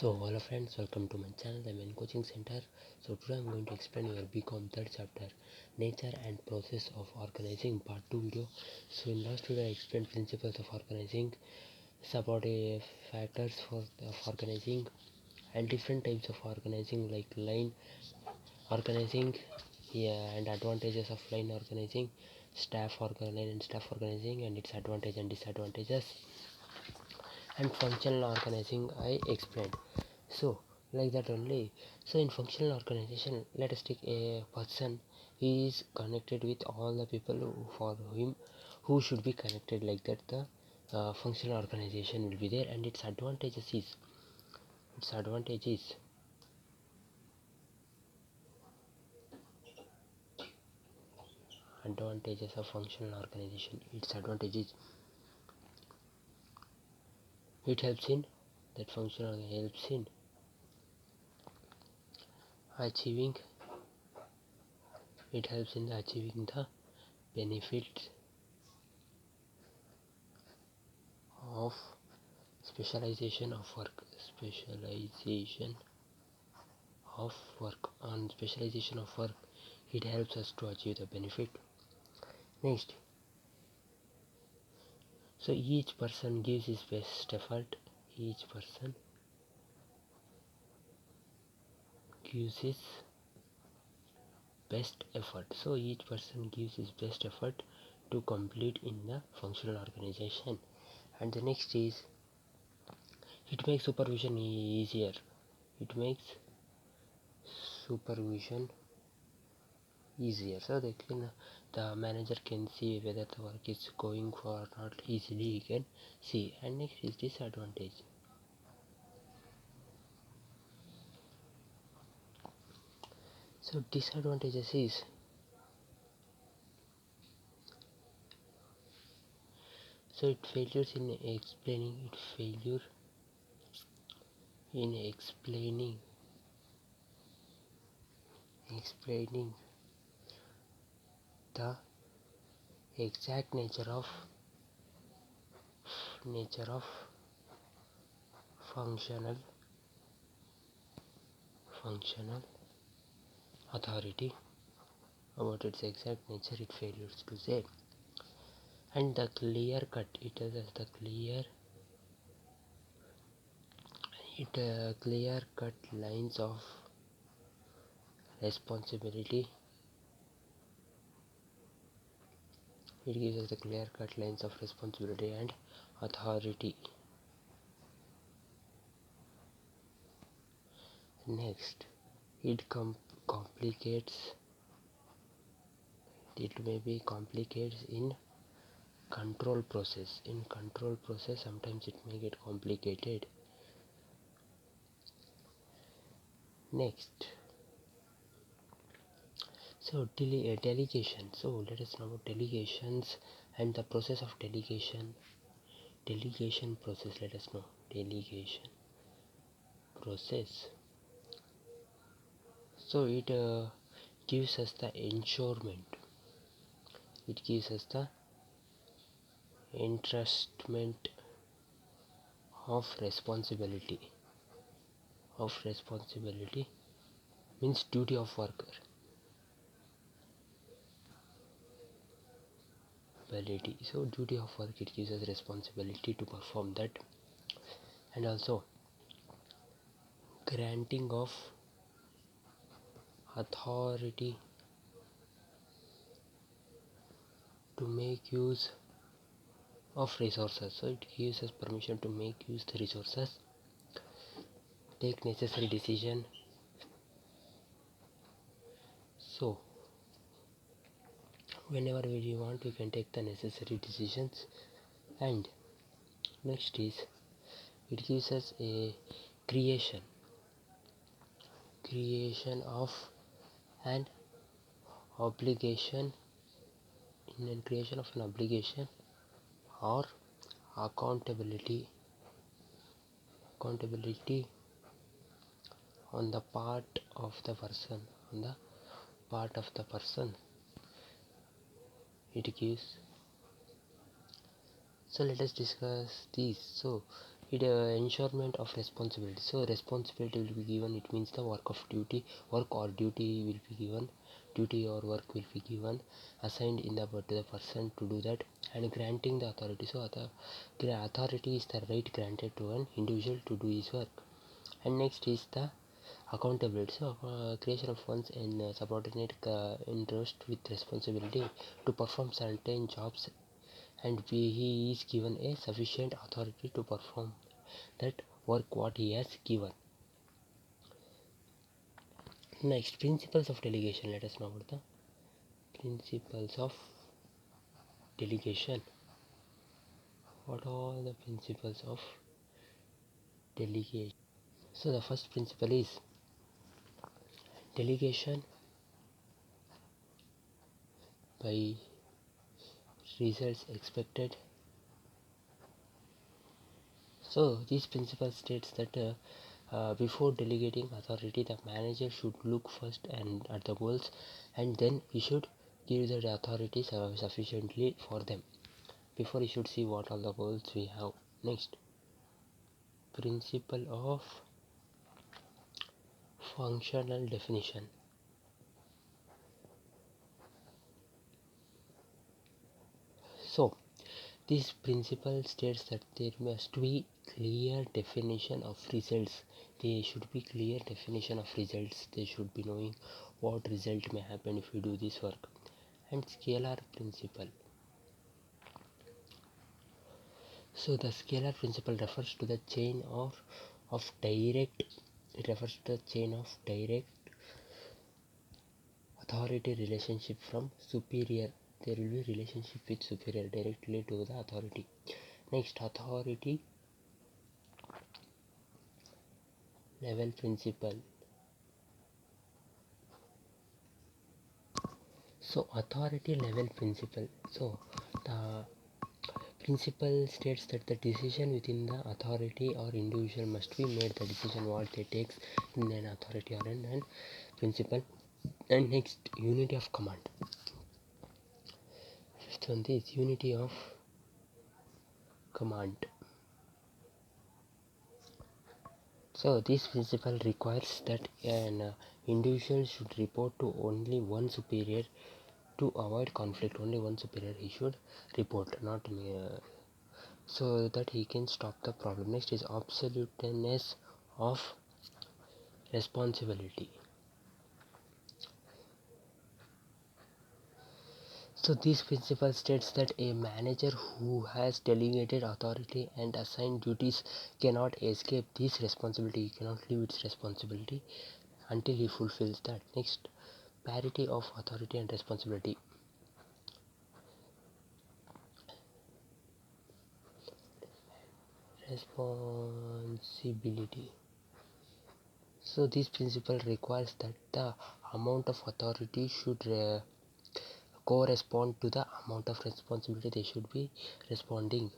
So hello friends, welcome to my channel. I'm in coaching center. So today I'm going to explain your BCom third chapter, Nature and Process of Organizing Part 2 video. So in last video I explained principles of organizing, supportive factors of organizing, and different types of organizing like line organizing, and advantages of line organizing, staff organizing and its advantage and disadvantages, and functional organizing I explained. So like that only. So in functional organization, let us take a person. He is connected with all the people for him who should be connected, like that the functional organization will be there. And its advantages of functional organization. Its advantages, it helps in that functional helps in achieving achieving the benefits of specialization of work. Specialization of work, it helps us to achieve the benefit. Next, so each person gives his best effort. Each person gives his best effort. So each person gives his best effort to complete in the functional organization. And the next is, it makes supervision easier. It makes supervision easier. So the manager can see whether the work is going for or not easily. He can see. And next is disadvantage. So disadvantages is, so it failures in explaining explaining the exact nature of functional authority. About its exact nature, it failures to say. And the clear cut, it tells us the clear cut lines of responsibility. It gives us the clear cut lines of responsibility and authority. Next, it maybe complicates in control process. Sometimes it may get complicated. Next, so delegation. So let us know about delegations and the process of delegation process. Let us know delegation process. So it gives us the ensurement. It gives us the entrustment of responsibility. Means duty of worker. So duty of work, it gives us responsibility to perform that. And also granting of authority to make use of resources. So it gives us permission to make use the resources, take necessary decision. So whenever we want, we can take the necessary decisions. And next is, it gives us a creation of an obligation or accountability on the part of the person. It gives. So let us discuss these. So it ensurement of responsibility. So responsibility will be given, it means the work or duty will be given, duty or work will be given, assigned in the to the person to do that, and granting the authority. So authority is the right granted to an individual to do his work. And next is the accountability. So creation of one's in subordinate interest with responsibility to perform certain jobs, and he is given a sufficient authority to perform that work what he has given. Next, principles of delegation. Let us know about the principles of delegation. What are the principles of delegation? So the first principle is delegation by results expected. So this principle states that before delegating authority, the manager should look first and at the goals, and then he should give the authority sufficiently for them. Before he should see what all the goals we have. Next, principle of functional definition. So this principle states that there must be clear definition of results. There should be clear definition of results. They should be knowing what result may happen if we do this work. And scalar principle. So the scalar principle refers to the chain of direct. It refers to the chain of direct authority relationship from superior. There will be relationship with superior directly to the authority. Next, authority level principle. So authority level principle. So the principle states that the decision within the authority or individual must be made, the decision what they takes in an authority or an principle. And next, unity of command. Fifth one is unity of command. So this principle requires that an individual should report to only one superior to avoid conflict. Only one superior he should report, not so that he can stop the problem. Next is obsoleteness of responsibility. So this principle states that a manager who has delegated authority and assigned duties cannot escape this responsibility. He cannot leave its responsibility until he fulfills that. Next, parity of authority and responsibility. Responsibility. So this principle requires that the amount of authority should correspond to the amount of responsibility they should be responding.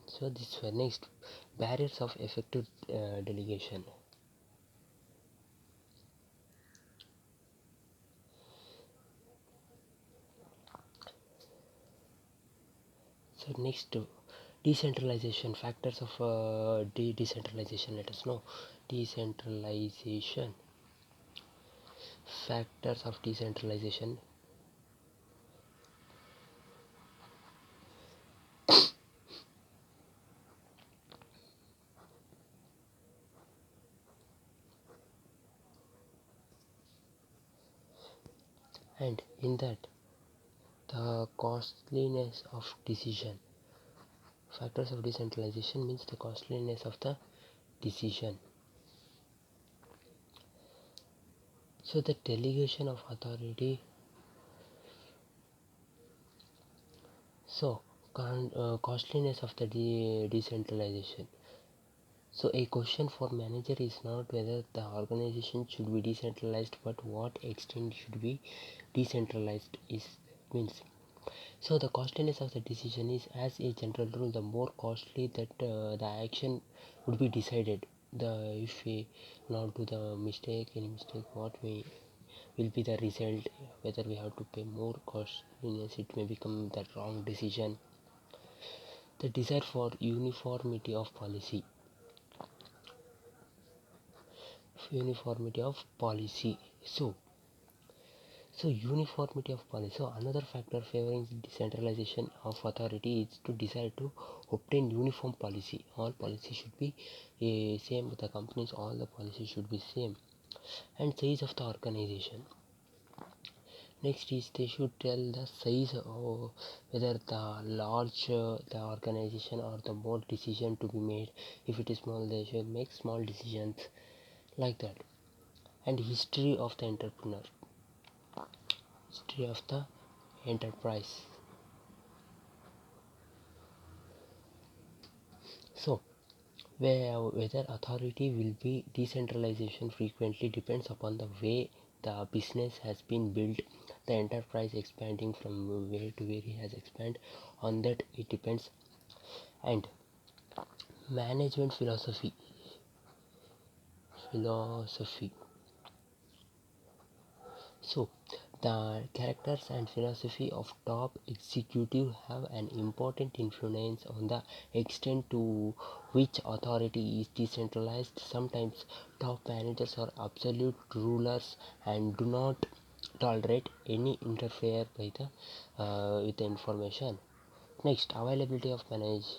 So this one. Next, barriers of effective delegation. So next, decentralization, factors of decentralization. Let us know decentralization, factors of decentralization. And in that, the costliness of decision. Factors of decentralization means the costliness of the decision. So the delegation of authority. So costliness of the decentralization. So a question for manager is not whether the organization should be decentralized, but what extent should be decentralized is means. So the costliness of the decision is, as a general rule, the more costly that the action would be decided. The if we not do the any mistake, what will be the result? Whether we have to pay more costliness, it may become the wrong decision. The desire for uniformity of policy. So uniformity of policy. So another factor favoring decentralization of authority is to desire to obtain uniform policy. All policy should be same with the companies. All the policies should be same. And size of the organization. Next is they should tell the size or whether the large the organization or the more decision to be made. If it is small, they should make small decisions like that. And history of the entrepreneur, history of the enterprise. So whether authority will be decentralization frequently depends upon the way the business has been built, the enterprise expanding from where to where it has expanded. On that it depends. And management philosophy. So the characters and philosophy of top executive have an important influence on the extent to which authority is decentralized. Sometimes top managers are absolute rulers and do not tolerate any interfere by the with the information. Next, availability of managers.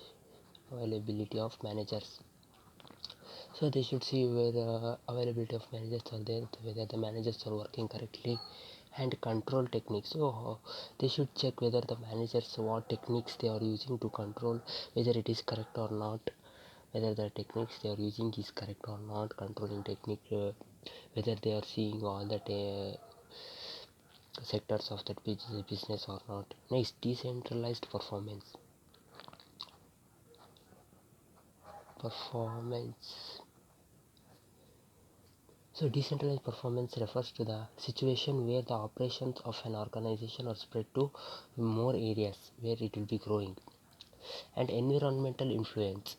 So they should see where the availability of managers are there, whether the managers are working correctly, and control techniques. So they should check whether the managers what techniques they are using to control, whether it is correct or not, whether the techniques they are using is correct or not, controlling technique, whether they are seeing all that sectors of that business or not. Next, decentralized performance. So decentralized performance refers to the situation where the operations of an organization are spread to more areas where it will be growing. And environmental influence.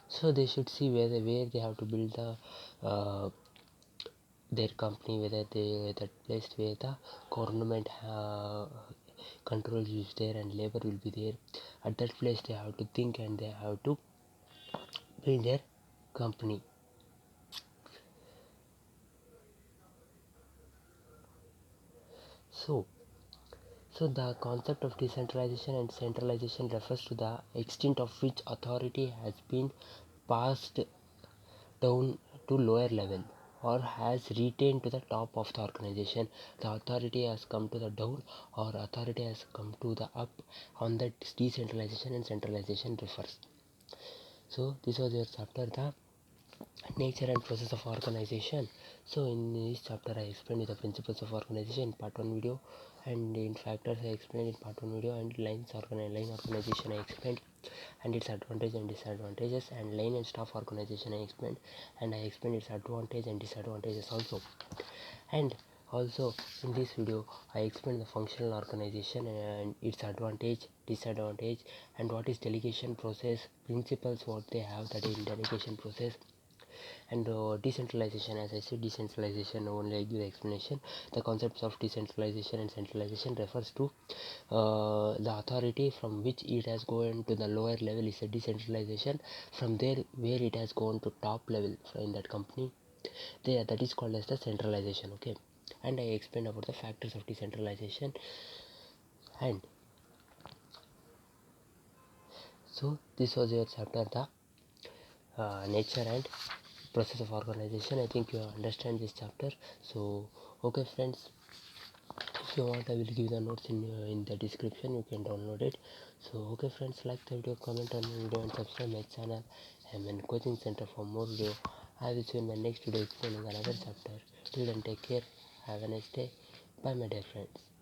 So they should see where they have to build the their company, whether they that place where the government control is there and labor will be there. At that place they have to think and they have to build their company. So the concept of decentralization and centralization refers to the extent of which authority has been passed down to lower level or has retained to the top of the organization. The authority has come to the down or authority has come to the up. On that decentralization and centralization refers. So this was your chapter, the nature and process of organization. So in this chapter I explained the principles of organization in part 1 video, and in factors I explained in part 1 video, and line organization I explained and its advantages and disadvantages, and line and staff organization I explained, and I explained its advantage and disadvantages also. And also in this video I explained the functional organization and its advantage, disadvantage, and what is delegation process, principles what they have that in delegation process. And decentralization, as I said, decentralization only I give the explanation. The concepts of decentralization and centralization refers to the authority from which it has gone to the lower level is a decentralization. From there where it has gone to top level in that company, there that is called as the centralization. Okay, and I explained about the factors of decentralization. And so this was your chapter, the nature and process of organization. I think you understand this chapter. So okay friends, if you want I will give the notes in the description, you can download it. So okay friends, like the video, comment on the video, and subscribe my channel. I'm in coaching center for more video. I will see you in my next video explaining another chapter. Till then, take care, have a nice day. Bye my dear friends.